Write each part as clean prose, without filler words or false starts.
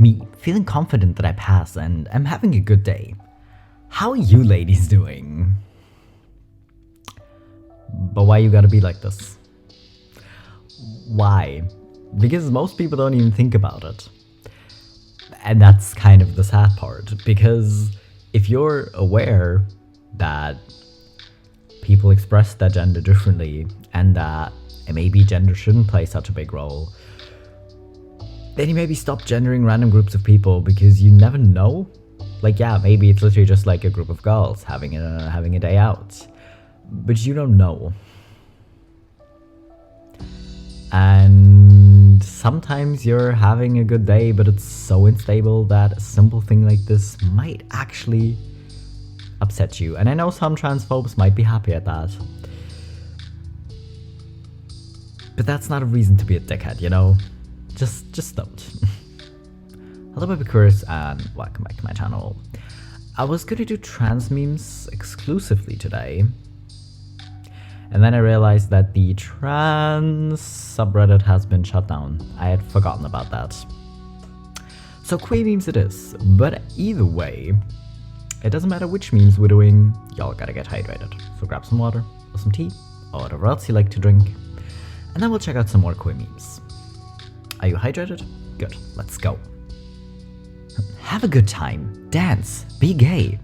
me, feeling confident that I pass and I'm having a good day. How are you ladies doing? But why you gotta be like this? Why? Because most people don't even think about it. And that's kind of the sad part, because if you're aware that people express their gender differently and that maybe gender shouldn't play such a big role, then you maybe stop gendering random groups of people, because you never know. Like, yeah, maybe it's literally just like a group of girls having a day out, but you don't know. And sometimes you're having a good day, but it's so unstable that a simple thing like this might actually upset you. And I know some transphobes might be happy at that, but that's not a reason to be a dickhead, you know? Just don't. Hello BabyQueers and welcome back to my channel. I was gonna do trans memes exclusively today, and then I realized that the trans subreddit has been shut down. I had forgotten about that. So queer memes it is, but either way, it doesn't matter which memes we're doing, y'all gotta get hydrated. So grab some water, or some tea, or whatever else you like to drink, and then we'll check out some more queer memes. Are you hydrated? Good, let's go. Have a good time, dance, be gay.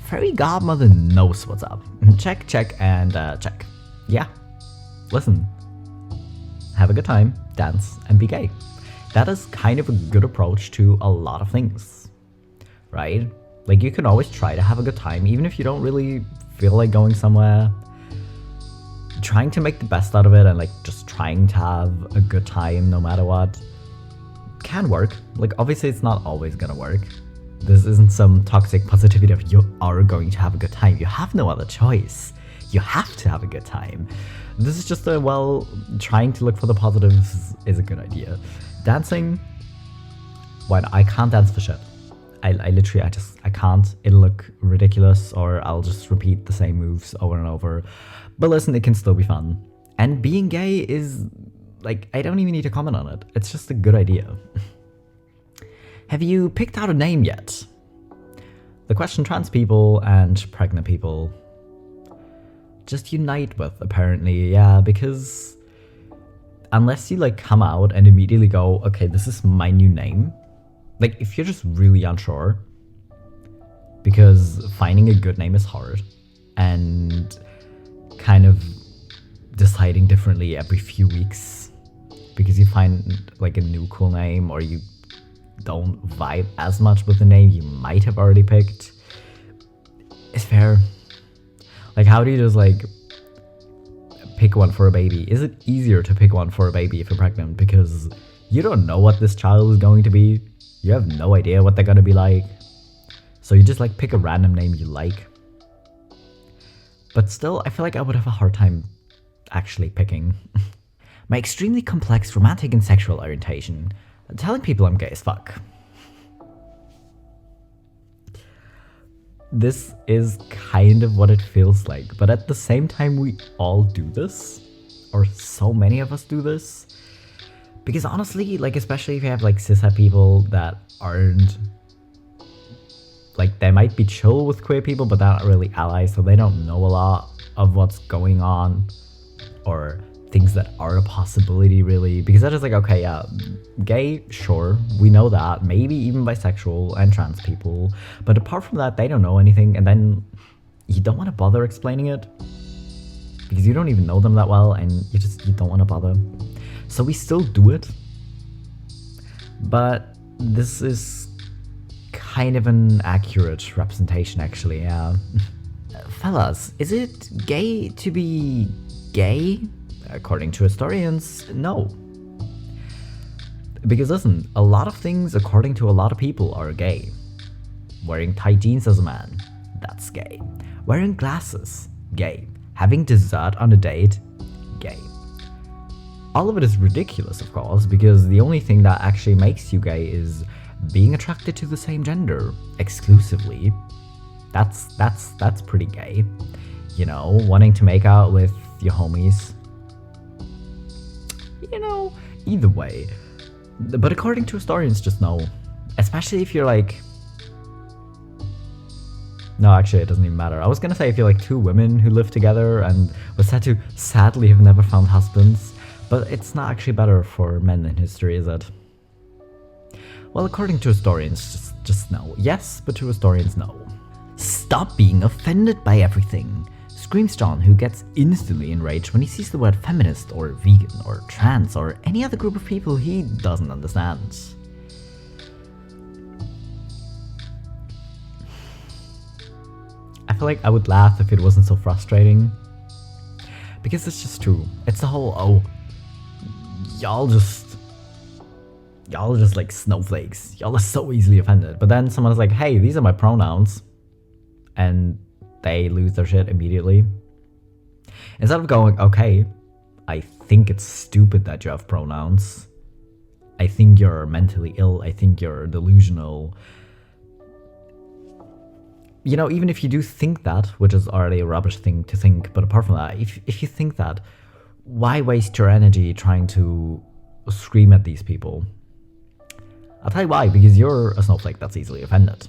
Fairy godmother knows what's up. Check, and check. Yeah, listen. Have a good time, dance, and be gay. That is kind of a good approach to a lot of things, right? Like, you can always try to have a good time, even if you don't really feel like going somewhere. Trying to make the best out of it and like just trying to have a good time no matter what can work. Like, obviously it's not always gonna work. This isn't some toxic positivity of you are going to have a good time. You have no other choice. You have to have a good time. This is just a, well, trying to look for the positives is a good idea. Dancing, why not? I can't dance for shit. I literally, I can't. It'll look ridiculous, or I'll just repeat the same moves over and over. But listen, it can still be fun. And being gay is, like, I don't even need to comment on it. It's just a good idea. Have you picked out a name yet? The question trans people and pregnant people just unite with, apparently, yeah, because unless you, like, come out and immediately go, okay, this is my new name. Like, if you're just really unsure, because finding a good name is hard, and kind of deciding differently every few weeks, because you find, like, a new cool name, or you don't vibe as much with the name you might have already picked, is fair. Like, how do you just, like, pick one for a baby? Is it easier to pick one for a baby if you're pregnant? Because you don't know what this child is going to be. You have no idea what they're gonna be like. So you just, like, pick a random name you like. But still, I feel like I would have a hard time actually picking. My extremely complex romantic and sexual orientation. Telling people I'm gay as fuck. This is kind of what it feels like, but at the same time we all do this, or so many of us do this, because honestly, like, especially if you have, like, cishet people that aren't, like, they might be chill with queer people, but they're not really allies, so they don't know a lot of what's going on, or things that are a possibility, really, because they're just like, okay, yeah, gay, sure, we know that, maybe even bisexual and trans people, but apart from that, they don't know anything, and then you don't want to bother explaining it, because you don't even know them that well, and you don't want to bother. So we still do it, but this is kind of an accurate representation, actually, yeah. Fellas, is it gay to be gay? According to historians, no. Because listen, a lot of things, according to a lot of people, are gay. Wearing tight jeans as a man, that's gay. Wearing glasses, gay. Having dessert on a date, gay. All of it is ridiculous, of course, because the only thing that actually makes you gay is being attracted to the same gender exclusively. That's pretty gay. You know, wanting to make out with your homies. You know, either way. But according to historians, just no. Especially if you're like... No, actually, it doesn't even matter. I was gonna say if you're like two women who live together and were said to sadly have never found husbands, but it's not actually better for men in history, is it? Well, according to historians, just no. Yes, but to historians, no. Stop being offended by everything, screams John, who gets instantly enraged when he sees the word feminist or vegan or trans or any other group of people he doesn't understand. I feel like I would laugh if it wasn't so frustrating. Because it's just true. It's the whole, oh, y'all just like snowflakes. Y'all are so easily offended. But then someone's like, hey, these are my pronouns. And they lose their shit immediately. Instead of going, okay, I think it's stupid that you have pronouns. I think you're mentally ill. I think you're delusional. You know, even if you do think that, which is already a rubbish thing to think, but apart from that, if you think that, why waste your energy trying to scream at these people? I'll tell you why, because you're a snowflake that's easily offended.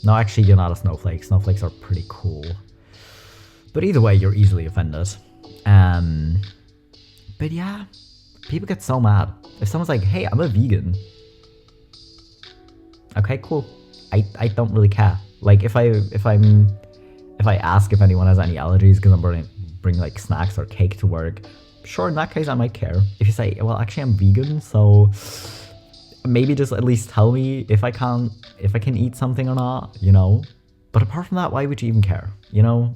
No, actually, you're not a snowflake. Snowflakes are pretty cool. But either way, you're easily offended. But yeah, people get so mad. If someone's like, hey, I'm a vegan. Okay, cool. I don't really care. Like, if I ask if anyone has any allergies because I'm bring like snacks or cake to work, sure, in that case I might care. If you say, well, actually I'm vegan, so maybe just at least tell me if I can eat something or not, you know? But apart from that, why would you even care, you know?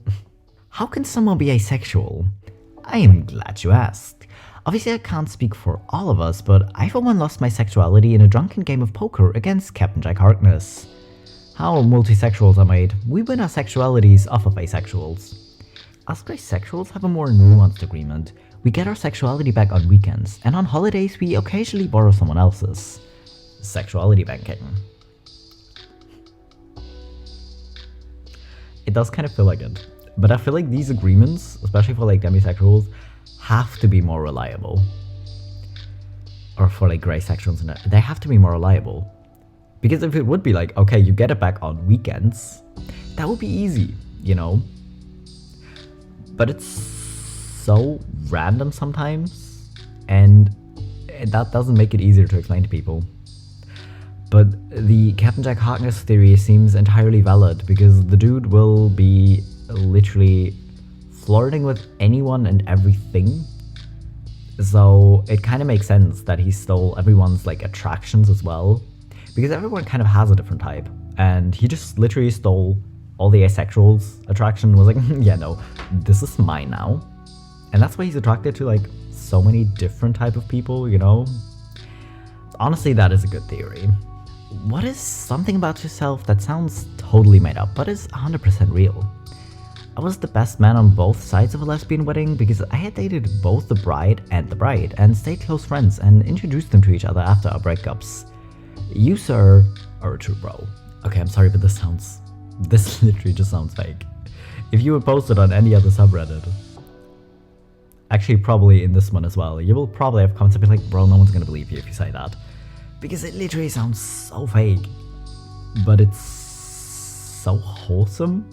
How can someone be asexual? I am glad you asked. Obviously I can't speak for all of us, but I for one lost my sexuality in a drunken game of poker against Captain Jack Harkness. How multisexuals are made. We win our sexualities off of asexuals. Us bisexuals have a more nuanced agreement. We get our sexuality back on weekends, and on holidays we occasionally borrow someone else's. Sexuality banking. It does kind of feel like it. But I feel like these agreements, especially for like demisexuals, have to be more reliable. Or for like grey sexuals, they have to be more reliable. Because if it would be like, okay, you get it back on weekends, that would be easy, you know? But it's so random sometimes, and that doesn't make it easier to explain to people. But the Captain Jack Harkness theory seems entirely valid, because the dude will be literally flirting with anyone and everything. So it kind of makes sense that he stole everyone's like attractions as well. Because everyone kind of has a different type, and he just literally stole all the asexuals' attraction and was like, yeah, no, this is mine now. And that's why he's attracted to like so many different type of people, you know? Honestly, that is a good theory. What is something about yourself that sounds totally made up, but is 100% real? I was the best man on both sides of a lesbian wedding because I had dated both the bride and stayed close friends and introduced them to each other after our breakups. You, sir, are a true bro. Okay, I'm sorry, but this literally just sounds fake. If you would post it on any other subreddit, actually probably in this one as well, you will probably have comments that be like, bro, no one's gonna believe you if you say that. Because it literally sounds so fake. But it's so wholesome.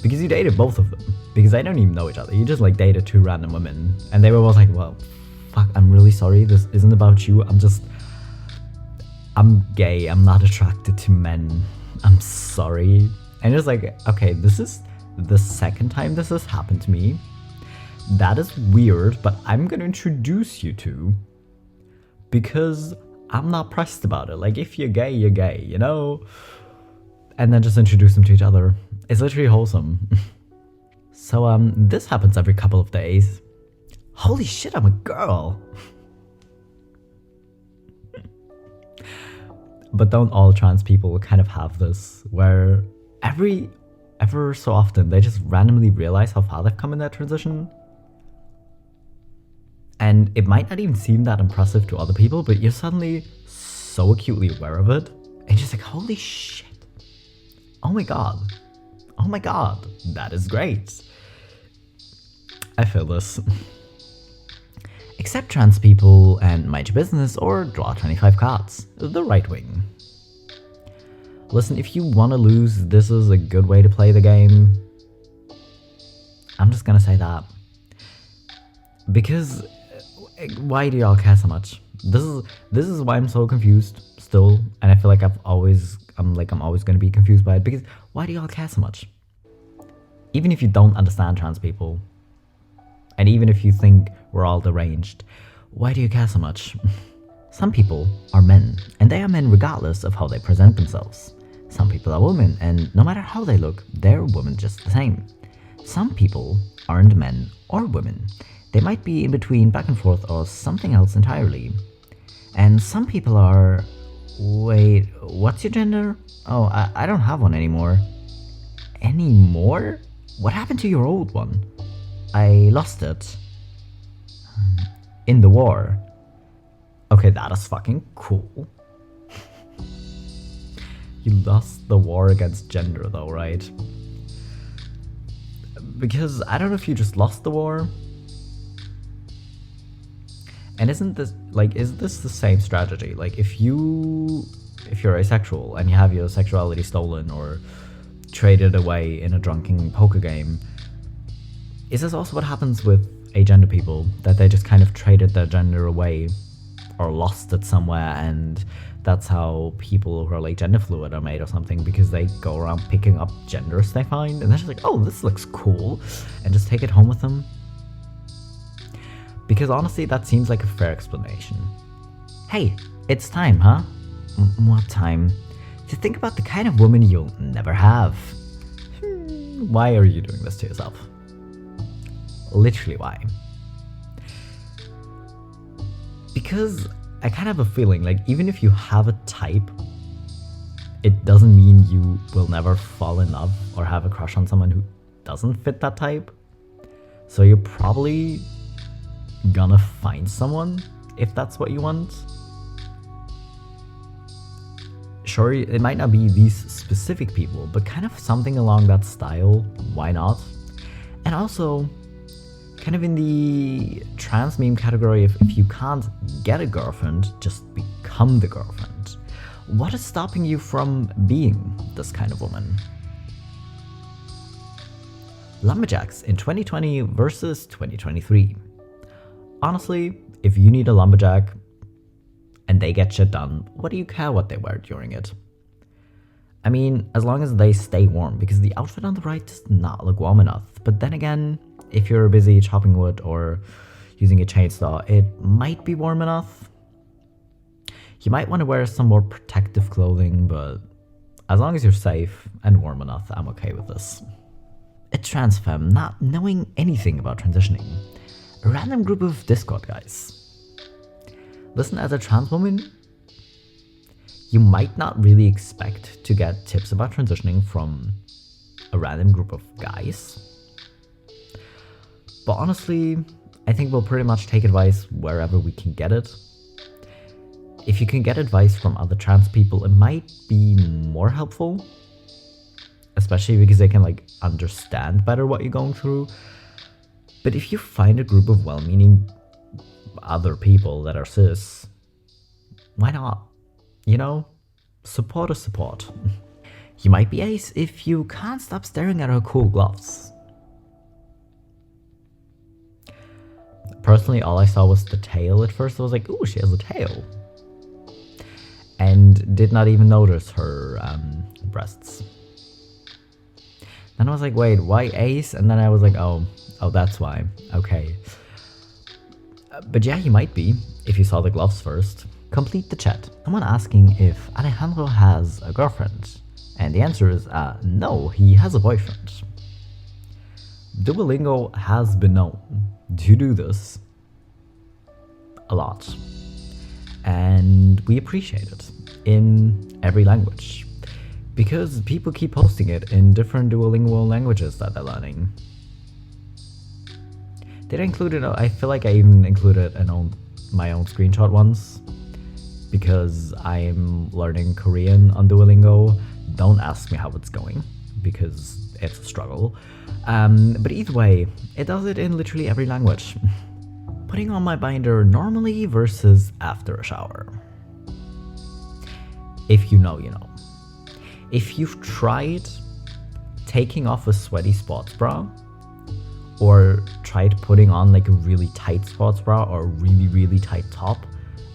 Because you dated both of them. Because they don't even know each other. You just like dated two random women. And they were both like, well, fuck, I'm really sorry, this isn't about you, I'm gay, I'm not attracted to men, I'm sorry. And it's like, okay, this is the second time this has happened to me. That is weird, but I'm gonna introduce you to, because I'm not pressed about it. Like, if you're gay, you know? And then just introduce them to each other. It's literally wholesome. So, this happens every couple of days. Holy shit, I'm a girl! But don't all trans people kind of have this, where ever so often they just randomly realize how far they've come in that transition? And it might not even seem that impressive to other people, but you're suddenly so acutely aware of it, and you're just like, holy shit. Oh my god, that is great. I feel this. Accept trans people and mind your business or draw 25 cards. The right wing. Listen, if you want to lose, this is a good way to play the game. I'm just gonna say that. Because why do y'all care so much? This is why I'm so confused still, and I feel like I'm always gonna be confused by it, because why do y'all care so much? Even if you don't understand trans people, and even if you think we're all deranged, why do you care so much? Some people are men, and they are men regardless of how they present themselves. Some people are women, and no matter how they look, they're women just the same. Some people aren't men or women. They might be in between, back and forth, or something else entirely. And some people are... Wait, what's your gender? Oh, I don't have one anymore. Anymore? What happened to your old one? I lost it. In the war. Okay, that is fucking cool. You lost the war against gender though, right? Because I don't know if you just lost the war. And isn't this, like, is this the same strategy? Like, if you're asexual and you have your sexuality stolen or traded away in a drunken poker game, is this also what happens with agender people? That they just kind of traded their gender away or lost it somewhere, and that's how people who are like gender fluid are made or something, because they go around picking up genders they find and they're just like, oh, this looks cool, and just take it home with them? Because honestly, that seems like a fair explanation. Hey, it's time, huh? What time? To think about the kind of woman you'll never have. Why are you doing this to yourself? Literally, why? Because I kind of have a feeling, like, even if you have a type, it doesn't mean you will never fall in love or have a crush on someone who doesn't fit that type. So you're probably gonna find someone if that's what you want. Sure, it might not be these specific people, but kind of something along that style, why not? And also, kind of in the trans meme category, if you can't get a girlfriend, just become the girlfriend. What is stopping you from being this kind of woman? Lumberjacks in 2020 versus 2023. Honestly, if you need a lumberjack and they get shit done, what do you care what they wear during it? I mean, as long as they stay warm, because the outfit on the right does not look warm enough. But then again, if you're busy chopping wood or using a chainsaw, it might be warm enough. You might want to wear some more protective clothing, but as long as you're safe and warm enough, I'm okay with this. A trans femme not knowing anything about transitioning. A random group of Discord guys. Listen, as a trans woman, you might not really expect to get tips about transitioning from a random group of guys. But honestly, I think we'll pretty much take advice wherever we can get it. If you can get advice from other trans people, it might be more helpful. Especially because they can, like, understand better what you're going through. But if you find a group of well-meaning other people that are cis, why not? You know? Support is support. You might be ace if you can't stop staring at her cool gloves. Personally, all I saw was the tail at first. I was like, ooh, she has a tail. And did not even notice her breasts. Then I was like, wait, why ace? And then I was like, oh, that's why. Okay. But yeah, you might be, if you saw the gloves first. Complete the chat. Someone asking if Alejandro has a girlfriend. And the answer is, no, he has a boyfriend. Duolingo has been known to do this a lot. And we appreciate it in every language. Because people keep posting it in different Duolingo languages that they're learning. Did I include it? I feel like I even included my own screenshot once. Because I'm learning Korean on Duolingo. Don't ask me how it's going, because it's a struggle. But either way, it does it in literally every language. Putting on my binder normally versus after a shower. If you know, you know. If you've tried taking off a sweaty sports bra, or tried putting on like a really tight sports bra or a really tight top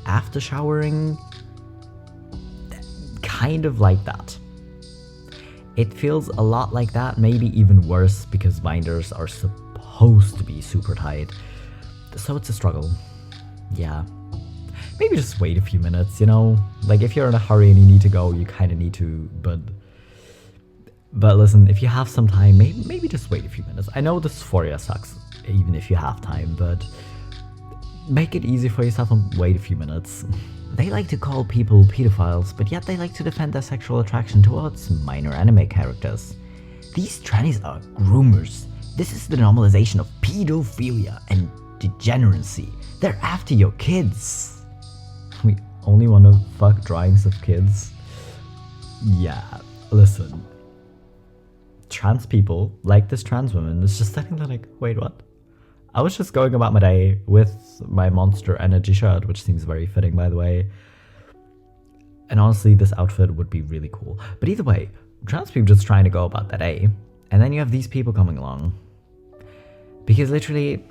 after showering, kind of like that. It feels a lot like that, maybe even worse, because binders are supposed to be super tight. So it's a struggle. Yeah. Maybe just wait a few minutes, you know? Like, if you're in a hurry and you need to go, you kind of need to, but listen, if you have some time, maybe just wait a few minutes. I know dysphoria sucks, even if you have time, but make it easy for yourself and wait a few minutes. They like to call people pedophiles, but yet they like to defend their sexual attraction towards minor anime characters. These trannies are groomers. This is the normalization of pedophilia and degeneracy. They're after your kids. We only want to fuck drawings of kids? Yeah, listen. Trans people, like this trans woman, is just sitting there like, wait, what? I was just going about my day with my Monster Energy shirt, which seems very fitting, by the way. And honestly, this outfit would be really cool. But either way, trans people just trying to go about their day. And then you have these people coming along. Because literally,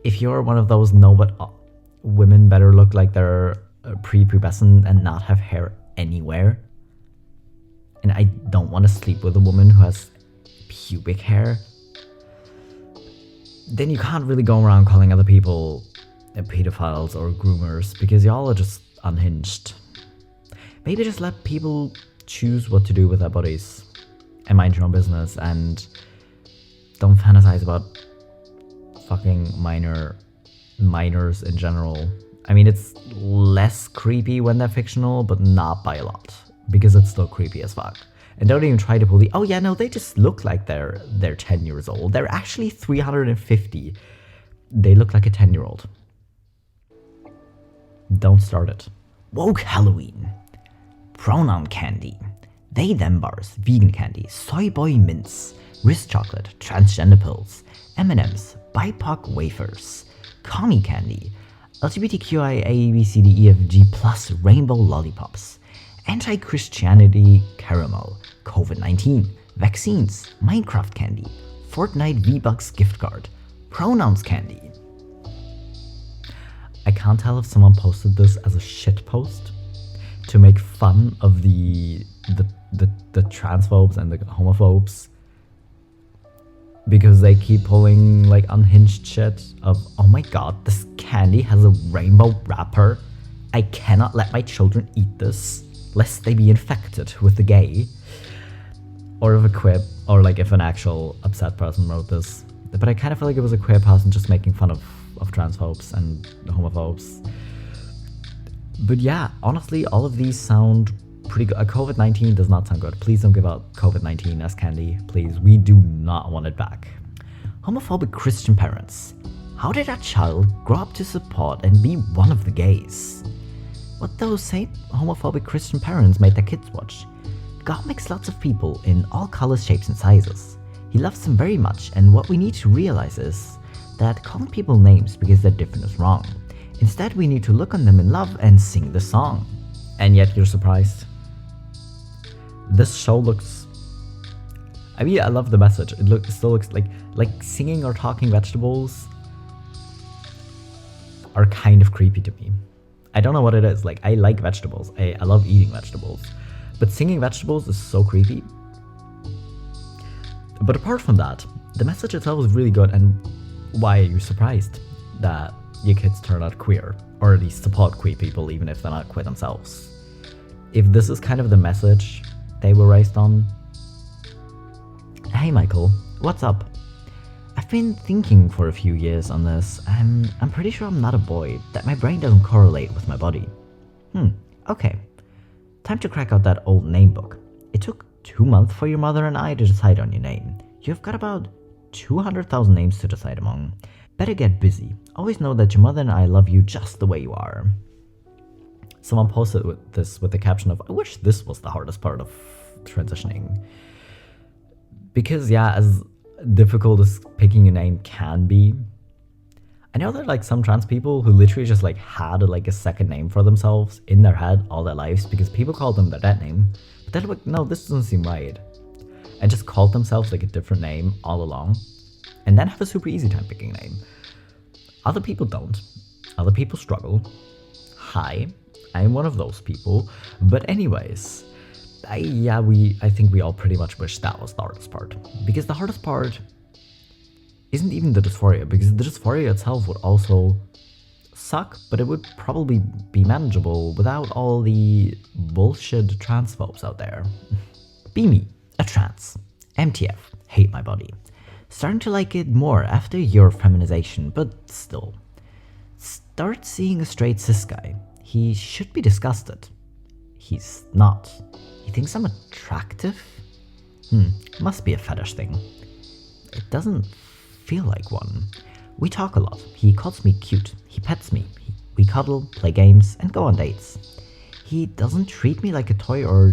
if you're one of those no but women better look like they're prepubescent and not have hair anywhere. And I don't want to sleep with a woman who has pubic hair. Then you can't really go around calling other people pedophiles or groomers, because y'all are just unhinged. Maybe just let people choose what to do with their bodies and mind your own business, and don't fantasize about fucking minors in general. I mean, it's less creepy when they're fictional, but not by a lot, because it's still creepy as fuck. And don't even try to pull the, oh yeah, no, they just look like they're 10 years old. They're actually 350. They look like a 10-year-old. Don't start it. Woke Halloween. Pronoun candy. They them bars, vegan candy, soy boy mints, wrist chocolate, transgender pills, M&Ms, BIPOC wafers, commie candy, LGBTQIA+ABCDEFG plus rainbow lollipops, anti-Christianity caramel, COVID-19, vaccines, Minecraft candy, Fortnite V-Bucks gift card, pronouns candy. I can't tell if someone posted this as a shit post to make fun of the transphobes and the homophobes, because they keep pulling like unhinged shit of, oh my god, this candy has a rainbow wrapper. I cannot let my children eat this lest they be infected with the gay. Or if a queer, or like if an actual upset person wrote this. But I kind of feel like it was a queer person just making fun of transphobes and homophobes. But yeah, honestly, all of these sound pretty good. COVID-19 does not sound good. Please don't give out COVID-19 as candy. Please, we do not want it back. Homophobic Christian parents. How did a child grow up to support and be one of the gays? What those same homophobic Christian parents made their kids watch. God makes lots of people in all colors, shapes and sizes. He loves them very much, and what we need to realize is that calling people names because they're different is wrong. Instead, we need to look on them in love and sing the song. And yet you're surprised. This show looks... I mean, I love the message. It still looks like singing or talking vegetables are kind of creepy to me. I don't know what it is. Like, I like vegetables. I love eating vegetables. But singing vegetables is so creepy. But apart from that, the message itself was really good. And why are you surprised that your kids turn out queer? Or at least support queer people, even if they're not queer themselves? If this is kind of the message they were raised on. Hey Michael, what's up? I've been thinking for a few years on this. I'm pretty sure I'm not a boy, that my brain doesn't correlate with my body. Okay. Time to crack out that old name book. It took 2 months for your mother and I to decide on your name. You've got about 200,000 names to decide among. Better get busy. Always know that your mother and I love you just the way you are. Someone posted this with the caption of, I wish this was the hardest part of transitioning. Because yeah, as difficult as picking a name can be, I know there are like some trans people who literally just like had like a second name for themselves in their head all their lives because people called them their dead name. But they're like, no, this doesn't seem right. And just called themselves like a different name all along. And then have a super easy time picking a name. Other people don't. Other people struggle. Hi, I'm one of those people. But anyways, I think we all pretty much wish that was the hardest part. Because the hardest part isn't even the dysphoria, because the dysphoria itself would also suck, but it would probably be manageable without all the bullshit transphobes out there. Be me, a trans. MTF, hate my body. Starting to like it more after your feminization, but still. Start seeing a straight cis guy. He should be disgusted. He's not. He thinks I'm attractive? Must be a fetish thing. It doesn't feel like one. We talk a lot. He calls me cute. He pets me. We cuddle, play games, and go on dates. He doesn't treat me like a toy or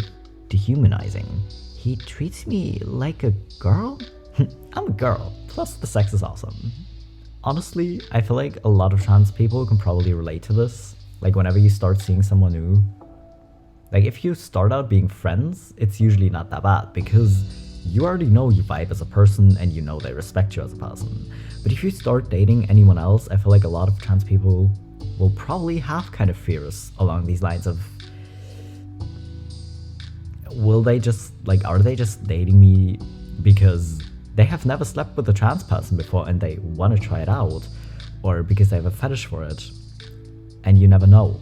dehumanizing. He treats me like a girl? I'm a girl, plus the sex is awesome. Honestly, I feel like a lot of trans people can probably relate to this. Like whenever you start seeing someone new. Like if you start out being friends, it's usually not that bad because you already know you vibe as a person and you know they respect you as a person. But if you start dating anyone else, I feel like a lot of trans people will probably have kind of fears along these lines of, are they just dating me because they have never slept with a trans person before and they want to try it out, or because they have a fetish for it, and you never know.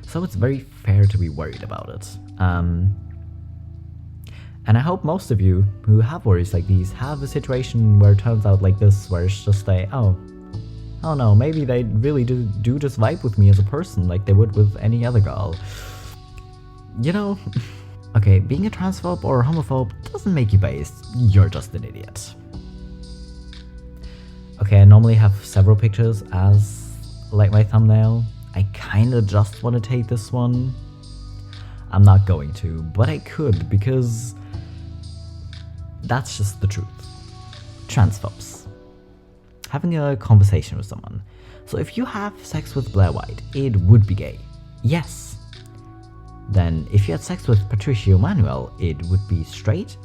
So it's very fair to be worried about it. And I hope most of you who have worries like these have a situation where it turns out like this, where it's just like, oh no, maybe they really do just vibe with me as a person like they would with any other girl. You know? Okay, being a transphobe or homophobe doesn't make you based, you're just an idiot. Okay, I normally have several pictures as like my thumbnail. I kinda just want to take this one. I'm not going to, but I could because that's just the truth. Transphobes. Having a conversation with someone. So if you have sex with Blair White, it would be gay. Yes. Then if you had sex with Patricio Manuel, it would be straight?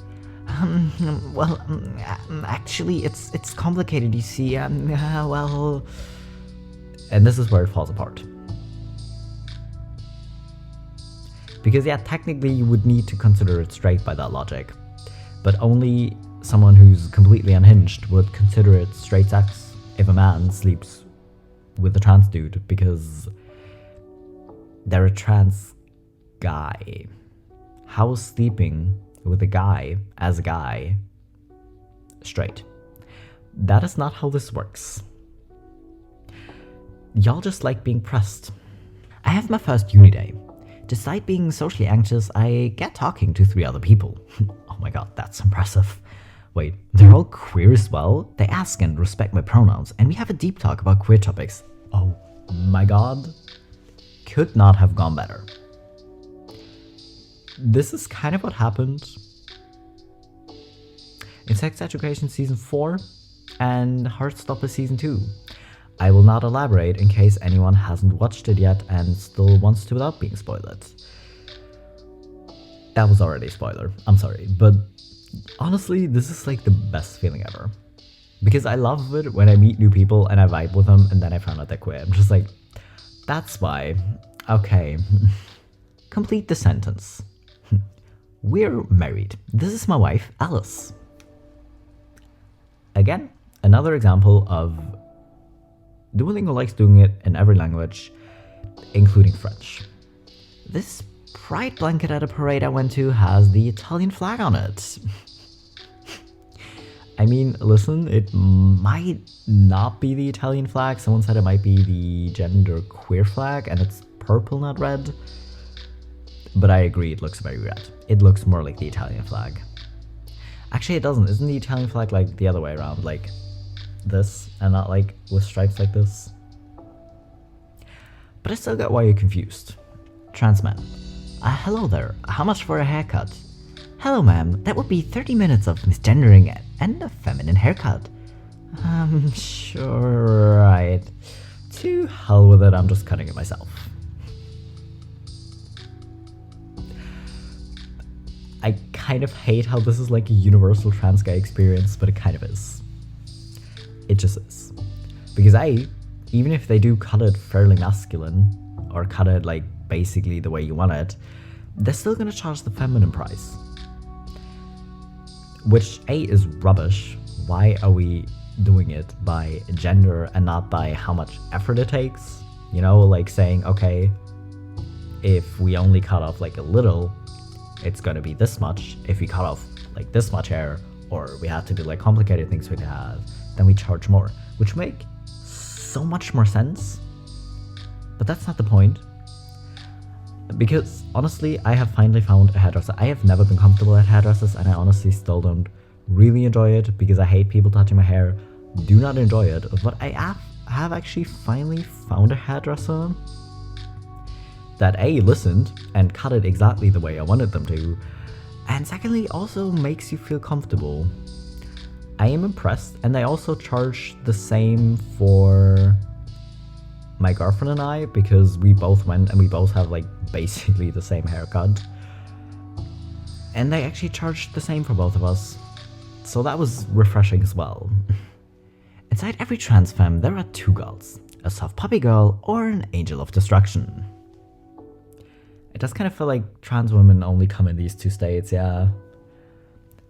Actually, it's complicated, you see. And this is where it falls apart. Because yeah, technically you would need to consider it straight by that logic. But only someone who's completely unhinged would consider it straight sex if a man sleeps with a trans dude because they're a trans guy. How is sleeping with a guy as a guy straight? That is not how this works. Y'all just like being pressed. I have my first uni day. Despite being socially anxious, I get talking to 3 other people. Oh my god, that's impressive. Wait, they're all queer as well? They ask and respect my pronouns, and we have a deep talk about queer topics. Oh my god. Could not have gone better. This is kind of what happened in Sex Education Season 4 and Heartstopper Season 2. I will not elaborate in case anyone hasn't watched it yet and still wants to without being spoiled. That was already a spoiler, I'm sorry, but honestly, this is like the best feeling ever. Because I love it when I meet new people and I vibe with them and then I found out they're queer. I'm just like, that's why. Okay. Complete the sentence. We're married. This is my wife, Alice. Again, another example of Duolingo likes doing it in every language, including French. This pride blanket at a parade I went to has the Italian flag on it. I mean, listen, it might not be the Italian flag. Someone said it might be the gender queer flag, and it's purple, not red. But I agree, it looks very red. It looks more like the Italian flag. Actually, it doesn't. Isn't the Italian flag like the other way around? Like this, and not like with stripes like this? But I still get why you're confused. Trans man. Hello there. How much for a haircut? Hello, ma'am. That would be 30 minutes of misgendering and a feminine haircut. Sure, right. To hell with it, I'm just cutting it myself. I kind of hate how this is like a universal trans guy experience, but it kind of is. It just is. Because even if they do cut it fairly masculine, or cut it like basically the way you want it, they're still gonna charge the feminine price. Which A, is rubbish. Why are we doing it by gender and not by how much effort it takes? You know, like saying, okay, if we only cut off like a little, it's gonna be this much. If we cut off like this much hair, or we have to do like complicated things we have, then we charge more, which make so much more sense. But that's not the point. Because honestly, I have finally found a hairdresser. I have never been comfortable at hairdressers, and I honestly still don't really enjoy it because I hate people touching my hair. Do not enjoy it. But I have actually finally found a hairdresser that A, listened and cut it exactly the way I wanted them to, and secondly also makes you feel comfortable. I am impressed, and they also charge the same for my girlfriend and I, because we both went and we both have like basically the same haircut, and they actually charged the same for both of us, so that was refreshing as well. Inside every trans femme there are two girls, a soft puppy girl or an angel of destruction. It does kind of feel like trans women only come in these two states, yeah.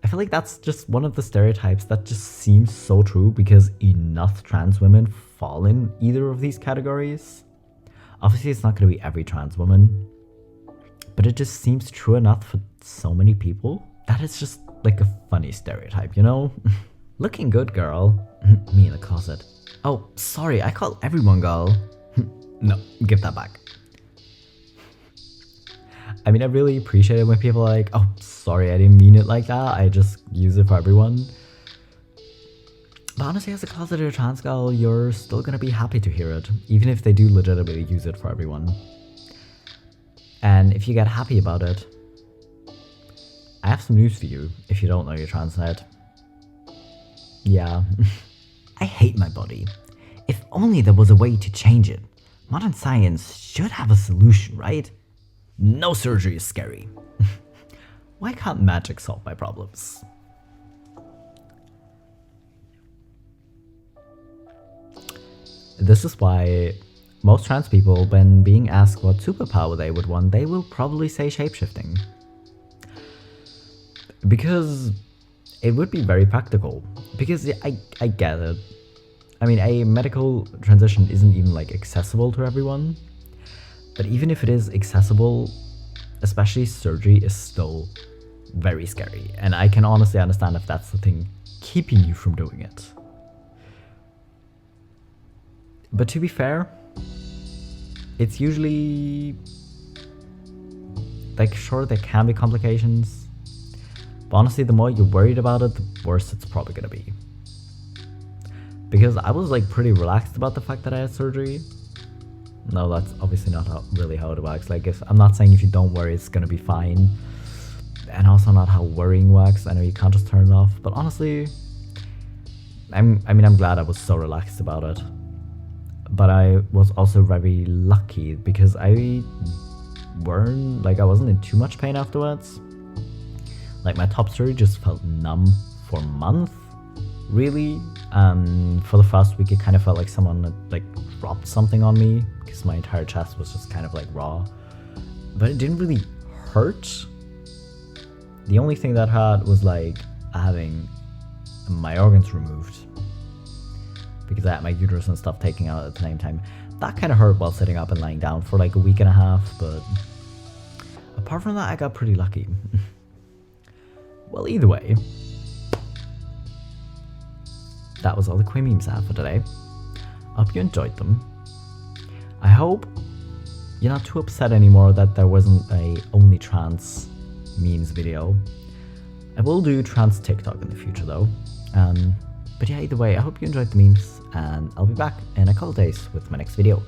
I feel like that's just one of the stereotypes that just seems so true because enough trans women fall in either of these categories. Obviously, it's not going to be every trans woman, but it just seems true enough for so many people that it's just like a funny stereotype, you know? Looking good, girl. Me in the closet. Oh, sorry, I call everyone girl. No, give that back. I mean, I really appreciate it when people are like, oh, sorry, I didn't mean it like that. I just use it for everyone. But honestly, as a closeted trans girl, you're still gonna be happy to hear it, even if they do legitimately use it for everyone. And if you get happy about it, I have some news for you if you don't know your transnet. Yeah. I hate my body. If only there was a way to change it. Modern science should have a solution, right? No surgery is scary. Why can't magic solve my problems? This is why most trans people, when being asked what superpower they would want, they will probably say shapeshifting. Because it would be very practical. Because I get it. I mean, a medical transition isn't even like accessible to everyone. But even if it is accessible, especially surgery is still very scary. And I can honestly understand if that's the thing keeping you from doing it. But to be fair, it's usually like, sure, there can be complications, but honestly, the more you're worried about it, the worse it's probably gonna be. Because I was like pretty relaxed about the fact that I had surgery. No, that's obviously not really how it works. Like, I'm not saying if you don't worry, it's gonna be fine. And also not how worrying works. I know you can't just turn it off, but honestly, I'm glad I was so relaxed about it. But I was also very lucky because I wasn't in too much pain afterwards. Like, my top surgery just felt numb for a month, really. For the first week, it kind of felt like someone had, like, dropped something on me because my entire chest was just kind of like raw. But it didn't really hurt. The only thing that hurt was like having my organs removed, because I had my uterus and stuff taken out at the same time. That kind of hurt while sitting up and lying down for like a week and a half, but apart from that, I got pretty lucky. Well, either way, that was all the queer memes I have for today. I hope you enjoyed them. I hope you're not too upset anymore that there wasn't a only trans memes video. I will do trans TikTok in the future though. But yeah, either way, I hope you enjoyed the memes, and I'll be back in a couple days with my next video.